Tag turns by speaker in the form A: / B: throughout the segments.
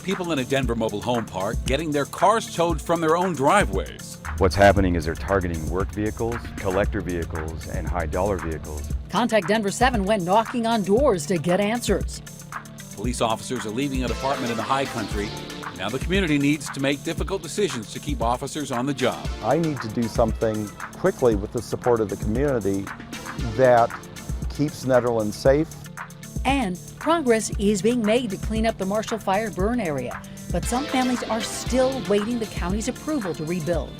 A: People in a Denver mobile home park getting their cars towed from their own driveways.
B: What's happening is they're targeting work vehicles, collector vehicles, and high-dollar vehicles.
C: Contact Denver 7 went knocking on doors to get answers.
A: Police officers are leaving a department in the high country. Now the community needs to make difficult decisions to keep officers on the job.
D: I need to do something quickly with the support of the community that keeps Nederland safe.
C: And progress is being made to clean up the Marshall Fire burn area. But some families are still waiting the county's approval to rebuild.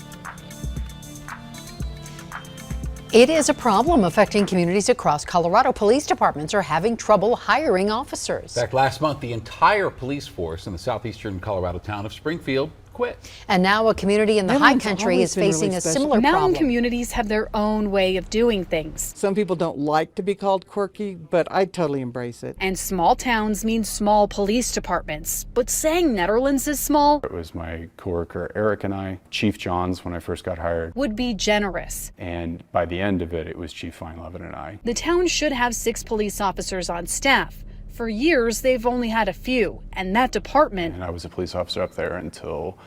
C: It is a problem affecting communities across Colorado. Police departments are having trouble hiring officers.
E: In fact, last month, the entire police force in the southeastern Colorado town of Springfield quit.
C: And now a community in the high country is facing a similar problem.
F: Mountain communities have their own way of doing things.
G: Some people don't like to be called quirky, but I totally embrace it.
F: And small towns mean small police departments. But saying Nederland is small,
H: it was my coworker Eric and I, Chief Johns when I first got hired,
F: would be generous.
H: And by the end of it, it was Chief Feinlevin and I.
F: The town should have 6 police officers on staff. For years, they've only had a few, and that department,
H: and I was a police officer up there until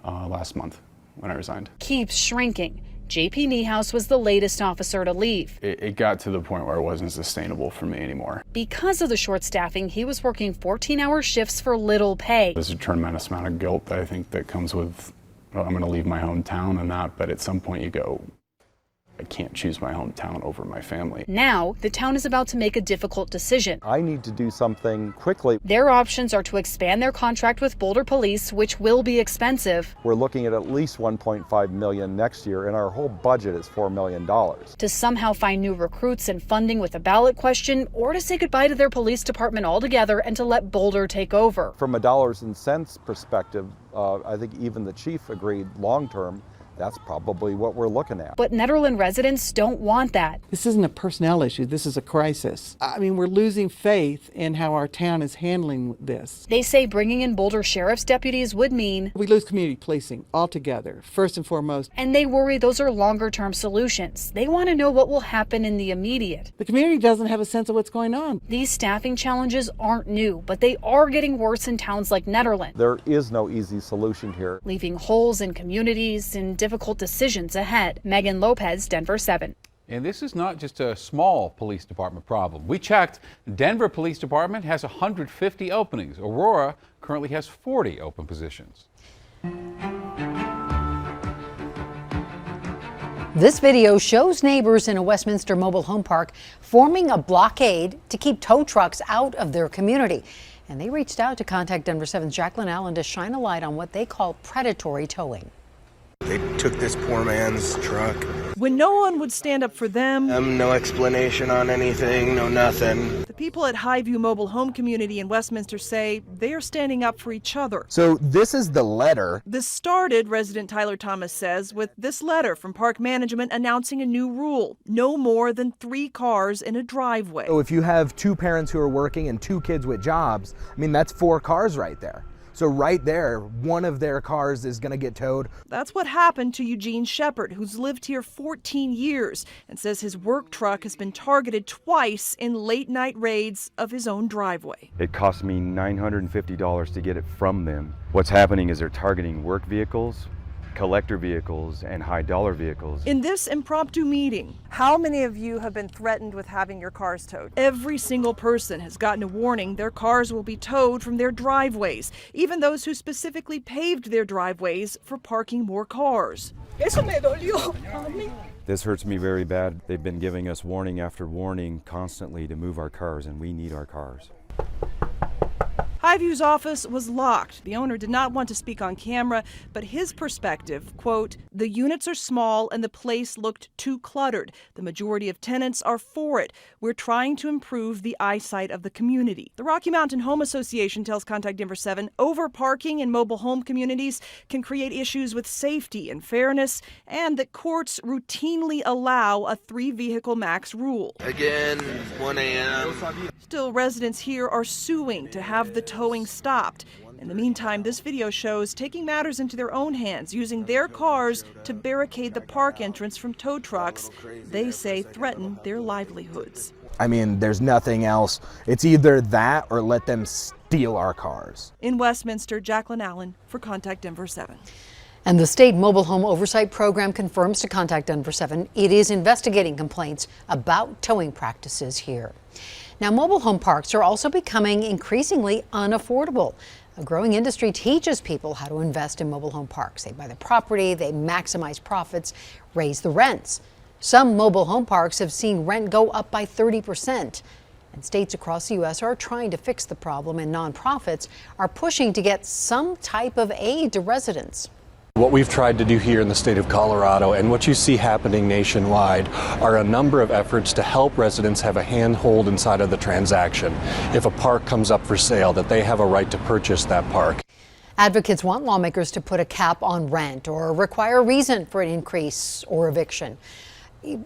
H: last month when I resigned,
F: keeps shrinking. JP Niehaus was the latest officer to leave.
H: It got to the point where it wasn't sustainable for me anymore.
F: Because of the short staffing, he was working 14-hour shifts for little pay.
H: There's a tremendous amount of guilt that I think that comes with, well, I'm going to leave my hometown and that, but at some point you go, I can't choose my hometown over my family.
F: Now, the town is about to make a difficult decision.
D: I need to do something quickly.
F: Their options are to expand their contract with Boulder Police, which will be expensive.
D: We're looking at least $1.5 million next year, and our whole budget is $4 million.
F: To somehow find new recruits and funding with a ballot question, or to say goodbye to their police department altogether and to let Boulder take over.
D: From a dollars and cents perspective, I think even the chief agreed long-term, that's probably what we're looking at.
F: But Nederland residents don't want that.
G: This isn't a personnel issue, this is a crisis. I mean, we're losing faith in how our town is handling this.
F: They say bringing in Boulder Sheriff's deputies would mean
G: we lose community policing altogether, first and foremost.
F: And they worry those are longer-term solutions. They want to know what will happen in the immediate.
G: The community doesn't have a sense of what's going on.
F: These staffing challenges aren't new, but they are getting worse in towns like Nederland.
D: There is no easy solution here.
F: Leaving holes in communities and difficult decisions ahead. Megan Lopez, Denver 7.
E: And this is not just a small police department problem. We checked. Denver Police Department has 150 openings. Aurora currently has 40 open positions.
C: This video shows neighbors in a Westminster mobile home park forming a blockade to keep tow trucks out of their community. And they reached out to contact Denver 7's Jacqueline Allen to shine a light on what they call predatory towing.
I: They took this poor man's truck.
J: When no one would stand up for them.
I: No explanation on anything, no nothing.
J: The people at Highview Mobile Home Community in Westminster say they are standing up for each other.
I: So this is the letter.
J: This started, resident Tyler Thomas says, with this letter from park management announcing a new rule. No more than 3 cars in a driveway.
I: So if you have 2 parents who are working and 2 kids with jobs, I mean, that's 4 cars right there. So right there, one of their cars is going to get towed.
J: That's what happened to Eugene Shepard, who's lived here 14 years and says his work truck has been targeted twice in late-night raids of his own driveway.
B: It cost me $950 to get it from them. What's happening is they're targeting work vehicles, collector vehicles, and high-dollar vehicles.
J: In this impromptu meeting, how many of you have been threatened with having your cars towed? Every single person has gotten a warning their cars will be towed from their driveways, even those who specifically paved their driveways for parking more cars.
B: This hurts me very bad. They've been giving us warning after warning constantly to move our cars, and we need our cars.
J: Highview's office was locked. The owner did not want to speak on camera, but his perspective, quote, the units are small and the place looked too cluttered. The majority of tenants are for it. We're trying to improve the eyesight of the community. The Rocky Mountain Home Association tells Contact Denver 7 overparking in mobile home communities can create issues with safety and fairness, and that courts routinely allow a 3-vehicle max rule.
I: Again, 1 a.m.
J: Still, residents here are suing to have the towing stopped. In the meantime, this video shows taking matters into their own hands, using their cars to barricade the park entrance from tow trucks they say threaten their livelihoods.
I: I mean, there's nothing else. It's either that or let them steal our cars.
J: In Westminster, Jacqueline Allen for Contact Denver 7.
C: And the state mobile home oversight program confirms to Contact Denver 7 it is investigating complaints about towing practices here. Now, mobile home parks are also becoming increasingly unaffordable. A growing industry teaches people how to invest in mobile home parks. They buy the property, they maximize profits, raise the rents. Some mobile home parks have seen rent go up by 30%. And states across the U.S. are trying to fix the problem, and nonprofits are pushing to get some type of aid to residents.
K: What we've tried to do here in the state of Colorado and what you see happening nationwide are a number of efforts to help residents have a handhold inside of the transaction. If a park comes up for sale, that they have a right to purchase that park.
C: Advocates want lawmakers to put a cap on rent or require a reason for an increase or eviction.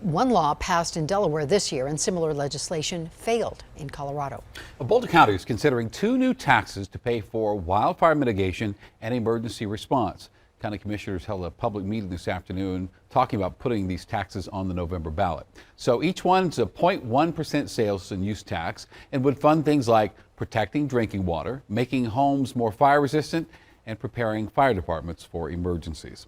C: One law passed in Delaware this year and similar legislation failed in Colorado.
E: Boulder County is considering 2 new taxes to pay for wildfire mitigation and emergency response. County commissioners held a public meeting this afternoon talking about putting these taxes on the November ballot. So each one's a 0.1% sales and use tax and would fund things like protecting drinking water, making homes more fire resistant, and preparing fire departments for emergencies.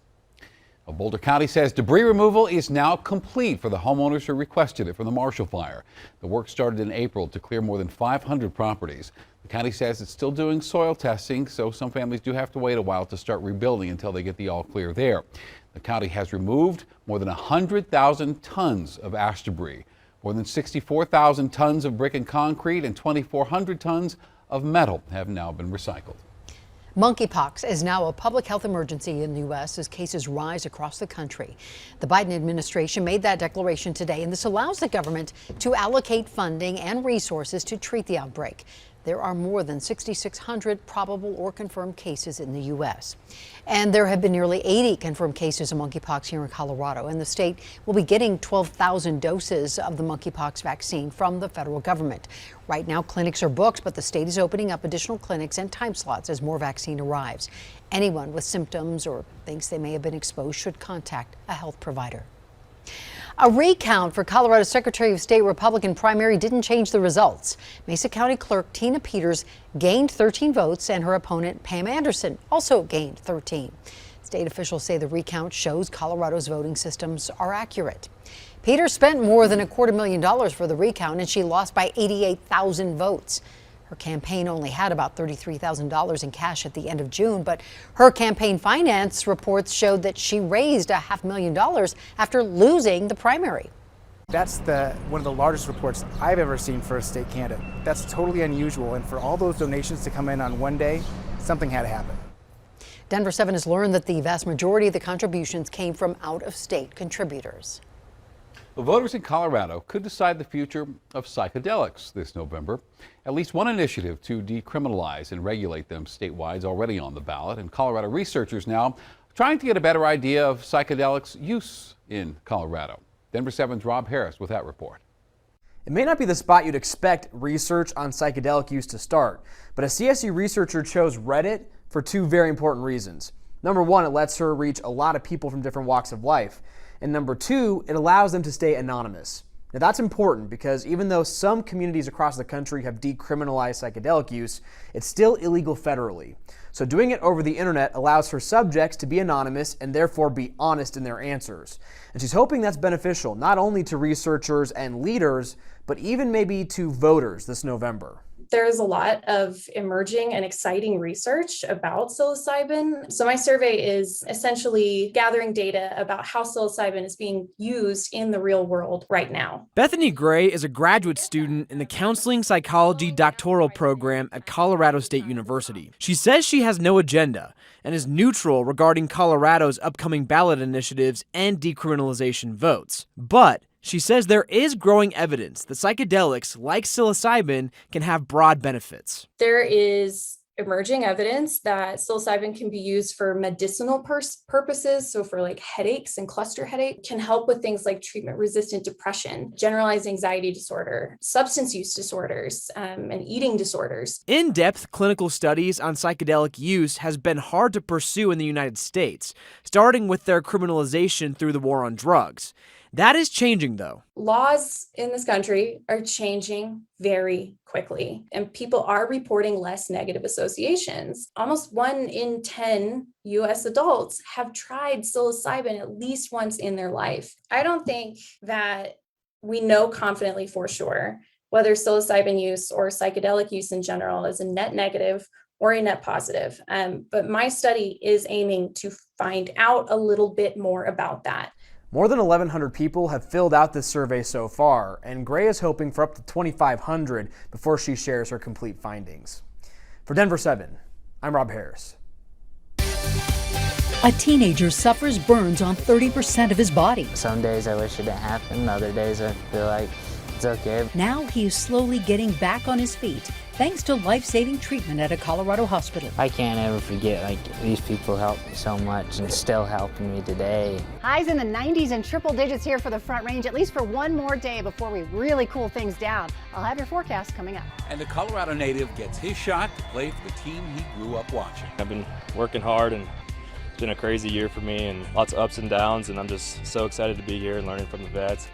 E: Boulder County says debris removal is now complete for the homeowners who requested it from the Marshall Fire. The work started in April to clear more than 500 properties. The county says it's still doing soil testing, so some families do have to wait a while to start rebuilding until they get the all clear there. The county has removed more than 100,000 tons of ash debris, more than 64,000 tons of brick and concrete, and 2,400 tons of metal have now been recycled.
C: Monkeypox is now a public health emergency in the U.S. as cases rise across the country. The Biden administration made that declaration today, and this allows the government to allocate funding and resources to treat the outbreak. There are more than 6,600 probable or confirmed cases in the U.S. And there have been nearly 80 confirmed cases of monkeypox here in Colorado, and the state will be getting 12,000 doses of the monkeypox vaccine from the federal government. Right now, clinics are booked, but the state is opening up additional clinics and time slots as more vaccine arrives. Anyone with symptoms or thinks they may have been exposed should contact a health provider. A recount for Colorado Secretary of State Republican primary didn't change the results. Mesa County Clerk Tina Peters gained 13 votes, and her opponent Pam Anderson also gained 13. State officials say the recount shows Colorado's voting systems are accurate. Peters spent more than $250,000 for the recount, and she lost by 88,000 votes. Her campaign only had about $33,000 in cash at the end of June, but her campaign finance reports showed that she raised $500,000 after losing the primary.
L: That's one of the largest reports I've ever seen for a state candidate. That's totally unusual, and for all those donations to come in on one day, something had to happen.
C: Denver 7 has learned that the vast majority of the contributions came from out-of-state contributors.
E: The voters in Colorado could decide the future of psychedelics this November. At least one initiative to decriminalize and regulate them statewide is already on the ballot, and Colorado researchers now are trying to get a better idea of psychedelics use in Colorado. Denver 7's Rob Harris with that report.
M: It may not be the spot you'd expect research on psychedelic use to start, but a CSU researcher chose Reddit for 2 very important reasons. Number 1, it lets her reach a lot of people from different walks of life. And number 2, it allows them to stay anonymous. Now that's important because even though some communities across the country have decriminalized psychedelic use, it's still illegal federally. So doing it over the internet allows her subjects to be anonymous and therefore be honest in their answers. And she's hoping that's beneficial not only to researchers and leaders, but even maybe to voters this November.
N: There's a lot of emerging and exciting research about psilocybin. So my survey is essentially gathering data about how psilocybin is being used in the real world right now.
O: Bethany Gray is a graduate student in the Counseling Psychology doctoral program at Colorado State University. She says she has no agenda and is neutral regarding Colorado's upcoming ballot initiatives and decriminalization votes. But she says there is growing evidence that psychedelics like psilocybin can have broad benefits.
N: There is emerging evidence that psilocybin can be used for medicinal purposes. So for like headaches and cluster headache, can help with things like treatment-resistant depression, generalized anxiety disorder, substance use disorders, and eating disorders.
O: In-depth clinical studies on psychedelic use has been hard to pursue in the United States, starting with their criminalization through the war on drugs. That is changing, though.
N: Laws in this country are changing very quickly, and people are reporting less negative associations. Almost 1 in 10 US adults have tried psilocybin at least once in their life. I don't think that we know confidently for sure whether psilocybin use or psychedelic use in general is a net negative or a net positive. But my study is aiming to find out a little bit more about that.
M: More than 1,100 people have filled out this survey so far, and Gray is hoping for up to 2,500 before she shares her complete findings. For Denver 7, I'm Rob Harris.
C: A teenager suffers burns on 30% of his body.
P: Some days I wish it didn't happen, other days I feel like it's okay.
C: Now he is slowly getting back on his feet thanks to life-saving treatment at a Colorado hospital.
P: I can't ever forget, these people helped me so much and still helping me today.
Q: Highs in the 90s and triple digits here for the Front Range, at least for one more day before we really cool things down. I'll have your forecast coming up.
A: And the Colorado native gets his shot to play for the team he grew up watching.
R: I've been working hard, and it's been a crazy year for me and lots of ups and downs, and I'm just so excited to be here and learning from the vets.